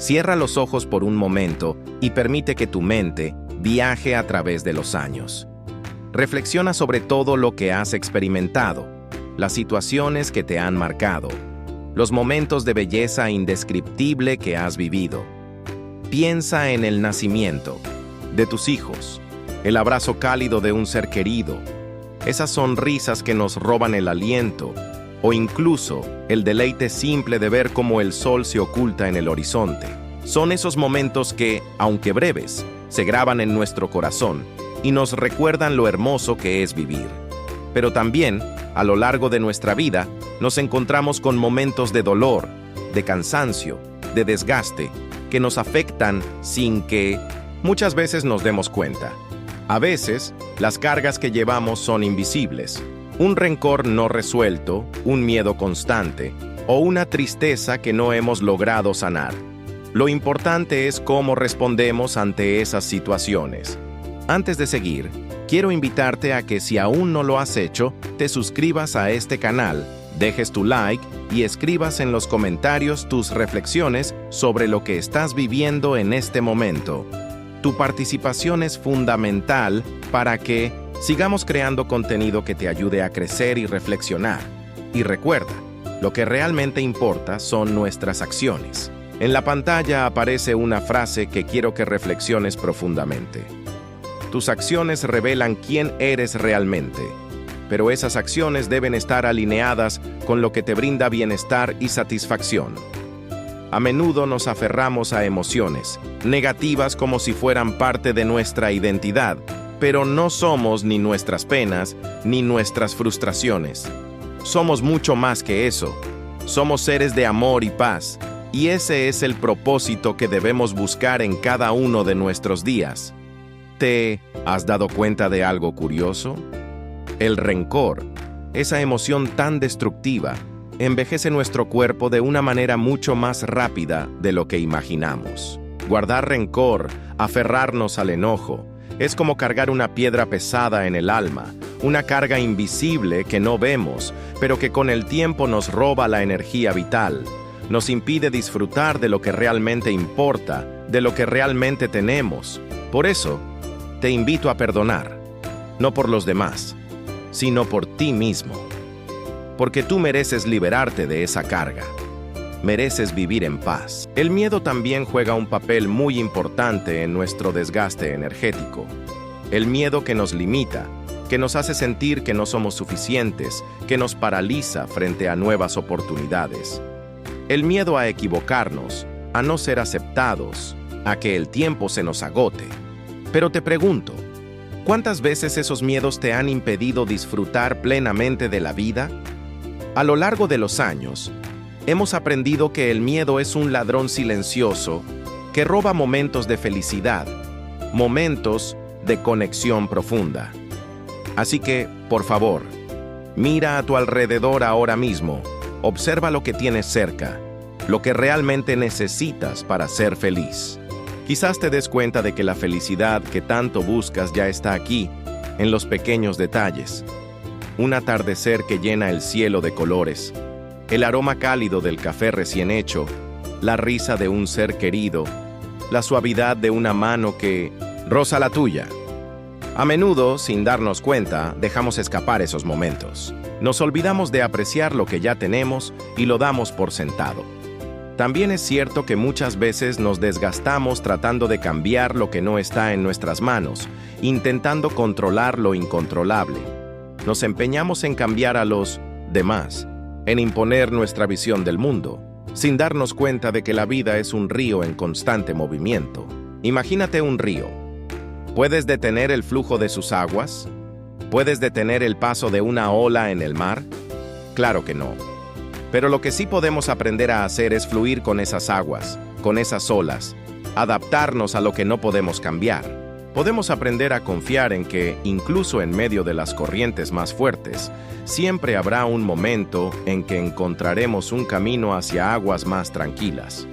Cierra los ojos por un momento y permite que tu mente viaje a través de los años. Reflexiona sobre todo lo que has experimentado, las situaciones que te han marcado, los momentos de belleza indescriptible que has vivido. Piensa en el nacimiento de tus hijos, el abrazo cálido de un ser querido, esas sonrisas que nos roban el aliento, o incluso el deleite simple de ver cómo el sol se oculta en el horizonte. Son esos momentos que, aunque breves, se graban en nuestro corazón y nos recuerdan lo hermoso que es vivir. Pero también, a lo largo de nuestra vida, nos encontramos con momentos de dolor, de cansancio, de desgaste, que nos afectan sin que muchas veces nos demos cuenta. A veces, las cargas que llevamos son invisibles. Un rencor no resuelto, un miedo constante o una tristeza que no hemos logrado sanar. Lo importante es cómo respondemos ante esas situaciones. Antes de seguir, quiero invitarte a que si aún no lo has hecho, te suscribas a este canal, dejes tu like y escribas en los comentarios tus reflexiones sobre lo que estás viviendo en este momento. Tu participación es fundamental para que sigamos creando contenido que te ayude a crecer y reflexionar. Y recuerda, lo que realmente importa son nuestras acciones. En la pantalla aparece una frase que quiero que reflexiones profundamente. Tus acciones revelan quién eres realmente, pero esas acciones deben estar alineadas con lo que te brinda bienestar y satisfacción. A menudo nos aferramos a emociones negativas como si fueran parte de nuestra identidad, pero no somos ni nuestras penas ni nuestras frustraciones. Somos mucho más que eso. Somos seres de amor y paz, y ese es el propósito que debemos buscar en cada uno de nuestros días. ¿Te has dado cuenta de algo curioso? El rencor, esa emoción tan destructiva, envejece nuestro cuerpo de una manera mucho más rápida de lo que imaginamos. Guardar rencor, aferrarnos al enojo, es como cargar una piedra pesada en el alma, una carga invisible que no vemos, pero que con el tiempo nos roba la energía vital, nos impide disfrutar de lo que realmente importa, de lo que realmente tenemos. Por eso, te invito a perdonar, no por los demás, sino por ti mismo. Porque tú mereces liberarte de esa carga. Mereces vivir en paz. El miedo también juega un papel muy importante en nuestro desgaste energético. El miedo que nos limita, que nos hace sentir que no somos suficientes, que nos paraliza frente a nuevas oportunidades. El miedo a equivocarnos, a no ser aceptados, a que el tiempo se nos agote. Pero te pregunto, ¿cuántas veces esos miedos te han impedido disfrutar plenamente de la vida? A lo largo de los años, hemos aprendido que el miedo es un ladrón silencioso que roba momentos de felicidad, momentos de conexión profunda. Así que, por favor, mira a tu alrededor ahora mismo, observa lo que tienes cerca, lo que realmente necesitas para ser feliz. Quizás te des cuenta de que la felicidad que tanto buscas ya está aquí, en los pequeños detalles. Un atardecer que llena el cielo de colores, el aroma cálido del café recién hecho, la risa de un ser querido, la suavidad de una mano que roza la tuya. A menudo, sin darnos cuenta, dejamos escapar esos momentos. Nos olvidamos de apreciar lo que ya tenemos y lo damos por sentado. También es cierto que muchas veces nos desgastamos tratando de cambiar lo que no está en nuestras manos, intentando controlar lo incontrolable. Nos empeñamos en cambiar a los demás, en imponer nuestra visión del mundo, sin darnos cuenta de que la vida es un río en constante movimiento. Imagínate un río. ¿Puedes detener el flujo de sus aguas? ¿Puedes detener el paso de una ola en el mar? Claro que no. Pero lo que sí podemos aprender a hacer es fluir con esas aguas, con esas olas, adaptarnos a lo que no podemos cambiar. Podemos aprender a confiar en que, incluso en medio de las corrientes más fuertes, siempre habrá un momento en que encontraremos un camino hacia aguas más tranquilas.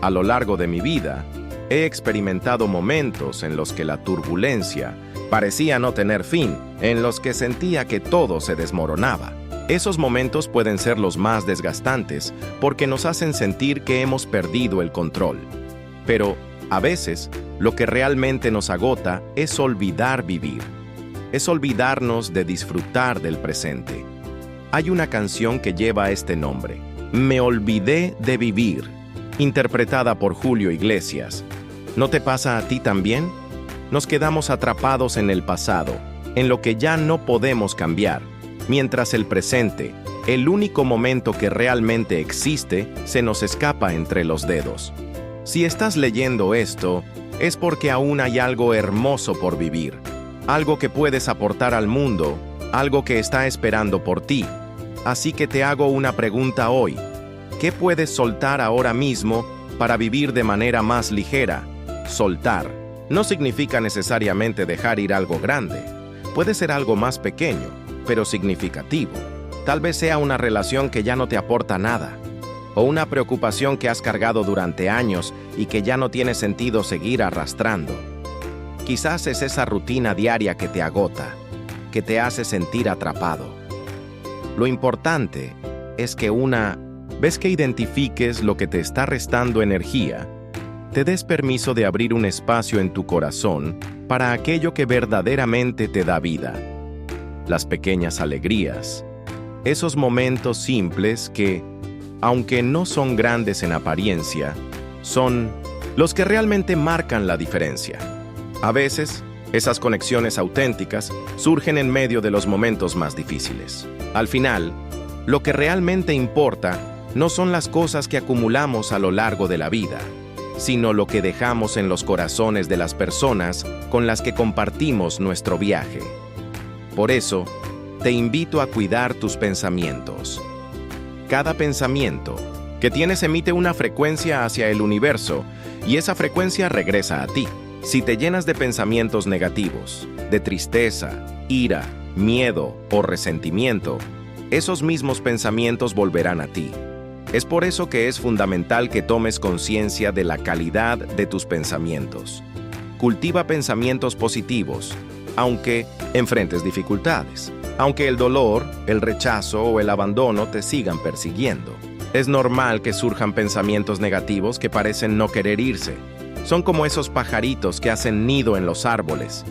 A lo largo de mi vida, he experimentado momentos en los que la turbulencia parecía no tener fin, en los que sentía que todo se desmoronaba. Esos momentos pueden ser los más desgastantes porque nos hacen sentir que hemos perdido el control. Pero, a veces, lo que realmente nos agota es olvidar vivir. Es olvidarnos de disfrutar del presente. Hay una canción que lleva este nombre, Me olvidé de vivir, interpretada por Julio Iglesias. ¿No te pasa a ti también? Nos quedamos atrapados en el pasado, en lo que ya no podemos cambiar, mientras el presente, el único momento que realmente existe, se nos escapa entre los dedos. Si estás leyendo esto, es porque aún hay algo hermoso por vivir, algo que puedes aportar al mundo, algo que está esperando por ti. Así que te hago una pregunta hoy. ¿Qué puedes soltar ahora mismo para vivir de manera más ligera? Soltar no significa necesariamente dejar ir algo grande. Puede ser algo más pequeño, pero significativo. Tal vez sea una relación que ya no te aporta nada, o una preocupación que has cargado durante años y que ya no tiene sentido seguir arrastrando. Quizás es esa rutina diaria que te agota, que te hace sentir atrapado. Lo importante es que una vez que identifiques lo que te está restando energía, te des permiso de abrir un espacio en tu corazón para aquello que verdaderamente te da vida. Las pequeñas alegrías, esos momentos simples que, aunque no son grandes en apariencia, son los que realmente marcan la diferencia. A veces, esas conexiones auténticas surgen en medio de los momentos más difíciles. Al final, lo que realmente importa no son las cosas que acumulamos a lo largo de la vida, sino lo que dejamos en los corazones de las personas con las que compartimos nuestro viaje. Por eso, te invito a cuidar tus pensamientos. Cada pensamiento que tienes emite una frecuencia hacia el universo y esa frecuencia regresa a ti. Si te llenas de pensamientos negativos, de tristeza, ira, miedo o resentimiento, esos mismos pensamientos volverán a ti. Es por eso que es fundamental que tomes conciencia de la calidad de tus pensamientos. Cultiva pensamientos positivos, aunque enfrentes dificultades, aunque el dolor, el rechazo o el abandono te sigan persiguiendo. Es normal que surjan pensamientos negativos que parecen no querer irse. Son como esos pajaritos que hacen nido en los árboles.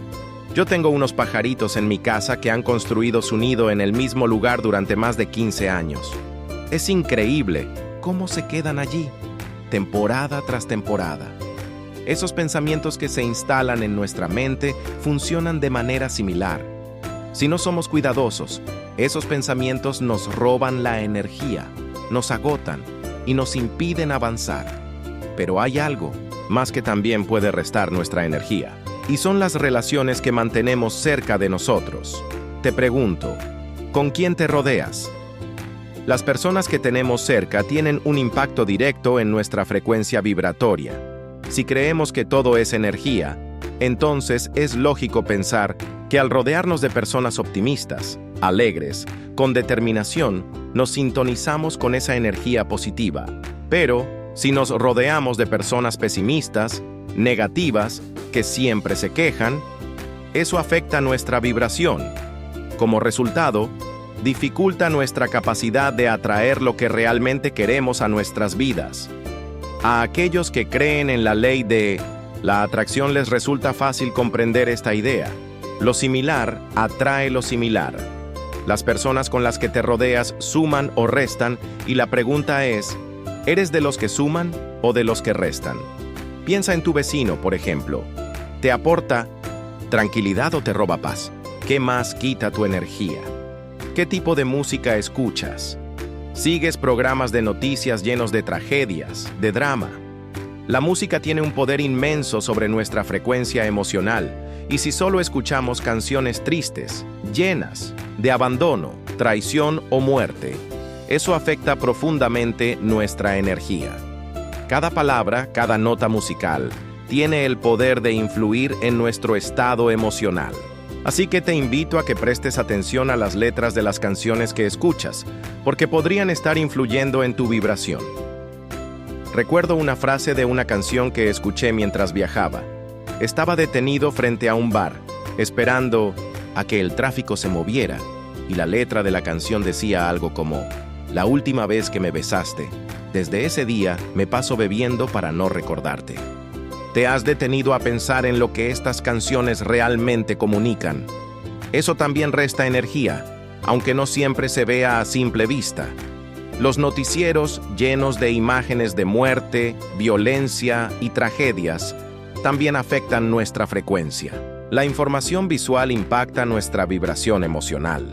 Yo tengo unos pajaritos en mi casa que han construido su nido en el mismo lugar durante más de 15 años. Es increíble cómo se quedan allí, temporada tras temporada. Esos pensamientos que se instalan en nuestra mente funcionan de manera similar. Si no somos cuidadosos, esos pensamientos nos roban la energía, nos agotan y nos impiden avanzar. Pero hay algo más que también puede restar nuestra energía, y son las relaciones que mantenemos cerca de nosotros. Te pregunto, ¿con quién te rodeas? Las personas que tenemos cerca tienen un impacto directo en nuestra frecuencia vibratoria. Si creemos que todo es energía, entonces es lógico pensar que al rodearnos de personas optimistas, alegres, con determinación, nos sintonizamos con esa energía positiva. Pero, si nos rodeamos de personas pesimistas, negativas, que siempre se quejan, eso afecta nuestra vibración. Como resultado, dificulta nuestra capacidad de atraer lo que realmente queremos a nuestras vidas. A aquellos que creen en la ley de la atracción les resulta fácil comprender esta idea. Lo similar atrae lo similar. Las personas con las que te rodeas suman o restan, y la pregunta es, ¿eres de los que suman o de los que restan? Piensa en tu vecino, por ejemplo. ¿Te aporta tranquilidad o te roba paz? ¿Qué más quita tu energía? ¿Qué tipo de música escuchas? ¿Sigues programas de noticias llenos de tragedias, de drama? La música tiene un poder inmenso sobre nuestra frecuencia emocional, y si solo escuchamos canciones tristes, llenas de abandono, traición o muerte, eso afecta profundamente nuestra energía. Cada palabra, cada nota musical, tiene el poder de influir en nuestro estado emocional. Así que te invito a que prestes atención a las letras de las canciones que escuchas, porque podrían estar influyendo en tu vibración. Recuerdo una frase de una canción que escuché mientras viajaba. Estaba detenido frente a un bar, esperando a que el tráfico se moviera, y la letra de la canción decía algo como: la última vez que me besaste, desde ese día me paso bebiendo para no recordarte. ¿Te has detenido a pensar en lo que estas canciones realmente comunican? Eso también resta energía, aunque no siempre se vea a simple vista. Los noticieros llenos de imágenes de muerte, violencia y tragedias también afectan nuestra frecuencia. La información visual impacta nuestra vibración emocional.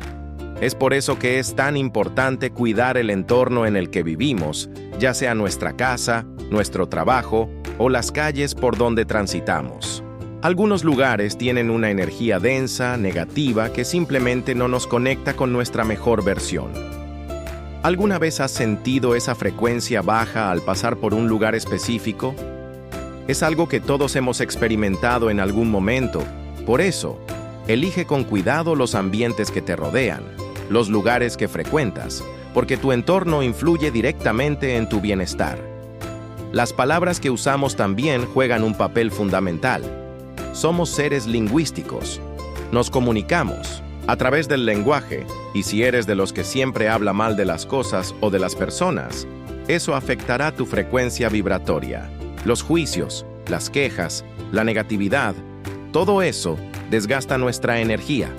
Es por eso que es tan importante cuidar el entorno en el que vivimos, ya sea nuestra casa, nuestro trabajo o las calles por donde transitamos. Algunos lugares tienen una energía densa, negativa, que simplemente no nos conecta con nuestra mejor versión. ¿Alguna vez has sentido esa frecuencia baja al pasar por un lugar específico? Es algo que todos hemos experimentado en algún momento. Por eso, elige con cuidado los ambientes que te rodean, los lugares que frecuentas, porque tu entorno influye directamente en tu bienestar. Las palabras que usamos también juegan un papel fundamental. Somos seres lingüísticos. Nos comunicamos a través del lenguaje, y si eres de los que siempre habla mal de las cosas o de las personas, eso afectará tu frecuencia vibratoria. Los juicios, las quejas, la negatividad, todo eso desgasta nuestra energía.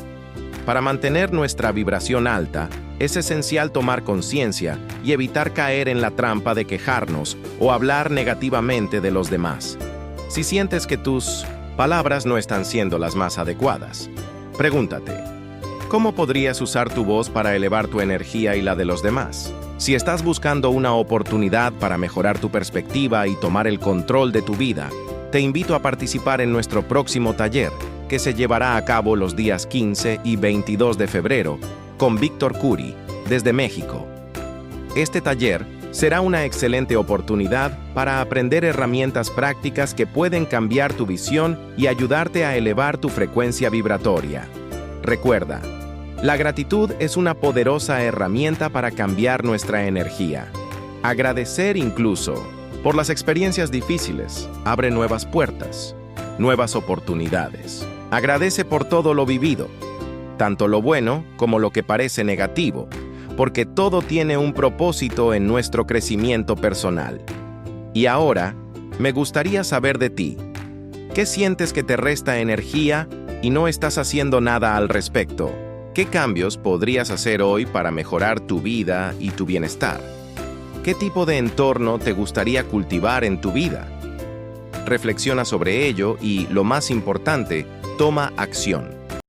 Para mantener nuestra vibración alta, es esencial tomar conciencia y evitar caer en la trampa de quejarnos o hablar negativamente de los demás. Si sientes que tus palabras no están siendo las más adecuadas, pregúntate: ¿cómo podrías usar tu voz para elevar tu energía y la de los demás? Si estás buscando una oportunidad para mejorar tu perspectiva y tomar el control de tu vida, te invito a participar en nuestro próximo taller, que se llevará a cabo los días 15 y 22 de febrero, con Víctor Curi, desde México. Este taller será una excelente oportunidad para aprender herramientas prácticas que pueden cambiar tu visión y ayudarte a elevar tu frecuencia vibratoria. Recuerda, la gratitud es una poderosa herramienta para cambiar nuestra energía. Agradecer incluso por las experiencias difíciles abre nuevas puertas, nuevas oportunidades. Agradece por todo lo vivido, tanto lo bueno como lo que parece negativo, porque todo tiene un propósito en nuestro crecimiento personal. Y ahora, me gustaría saber de ti. ¿Qué sientes que te resta energía y no estás haciendo nada al respecto? ¿Qué cambios podrías hacer hoy para mejorar tu vida y tu bienestar? ¿Qué tipo de entorno te gustaría cultivar en tu vida? Reflexiona sobre ello y, lo más importante, toma acción.